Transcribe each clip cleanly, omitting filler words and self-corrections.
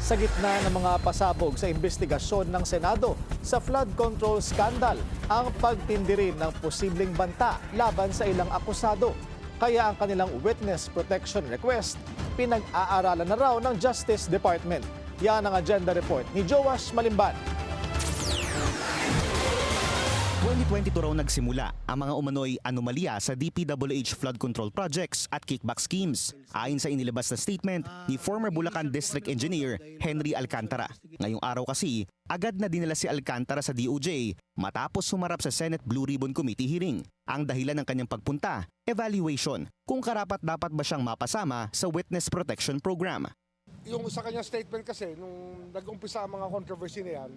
Sa gitna ng mga pasabog sa investigasyon ng Senado sa flood control scandal, ang pagtindi rin ng posibleng banta laban sa ilang akusado. Kaya ang kanilang witness protection request, pinag-aaralan na raw ng Justice Department. Yan ang agenda report ni Joash Malimban. 2022 raw nagsimula ang mga umano'y anomalya sa DPWH flood control projects at kickback schemes. Ayon sa inilabas na statement ni former Bulacan District Engineer Henry Alcantara. Ngayong araw kasi, agad na dinala si Alcantara sa DOJ matapos sumarap sa Senate Blue Ribbon Committee hearing. Ang dahilan ng kanyang pagpunta, evaluation kung karapat-dapat ba siyang mapasama sa Witness Protection Program. Yung sa kanyang statement kasi, nung nag-umpisa ang mga controversy na yan,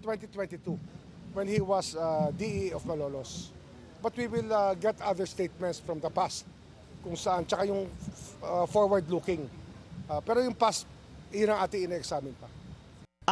2022, when he was DE of Malolos. But we will get other statements from the past, kung saan, tsaka yung forward-looking. Pero yung past, yun ang ating ina-examine pa.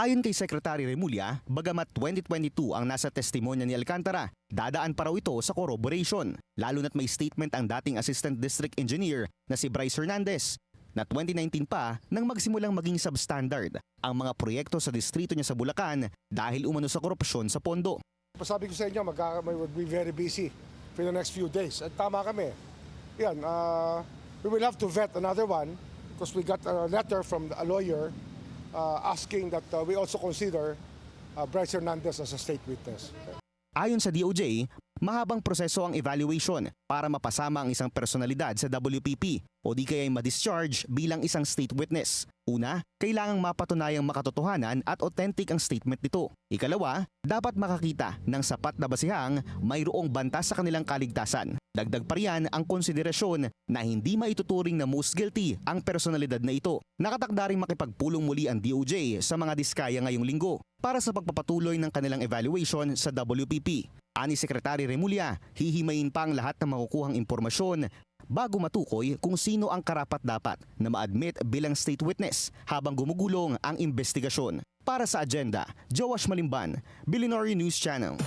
Ayon kay Secretary Remulla, bagamat 2022 ang nasa testimonya ni Alcantara, dadaan pa raw ito sa corroboration. Lalo na't may statement ang dating Assistant District Engineer na si Bryce Hernandez na 2019 pa nang magsimulang maging substandard ang mga proyekto sa distrito niya sa Bulacan dahil umano sa korupsyon sa pondo. Sabi ko sa inyo, we'll be very busy for the next few days. At tama kami. Yan, we will have to vet another one because we got a letter from a lawyer asking that we also consider Bryce Hernandez as a state witness. Ayon sa DOJ, mahabang proseso ang evaluation para mapasama ang isang personalidad sa WPP o di kaya'y ma-discharge bilang isang state witness. Una, kailangang mapatunayang makatotohanan at authentic ang statement nito. Ikalawa, dapat makakita ng sapat na basihang mayroong banta sa kanilang kaligtasan. Dagdag pa riyan ang konsiderasyon na hindi maituturing na most guilty ang personalidad na ito. Nakatakda ring makipagpulong muli ang DOJ sa mga diskaya ngayong linggo para sa pagpapatuloy ng kanilang evaluation sa WPP. Ani Secretary Remulla, hihimayin pa ang lahat ng makukuhang impormasyon bago matukoy kung sino ang karapat-dapat na ma-admit bilang state witness habang gumugulong ang investigasyon. Para sa agenda, Joash Malimban, Billionaire News Channel.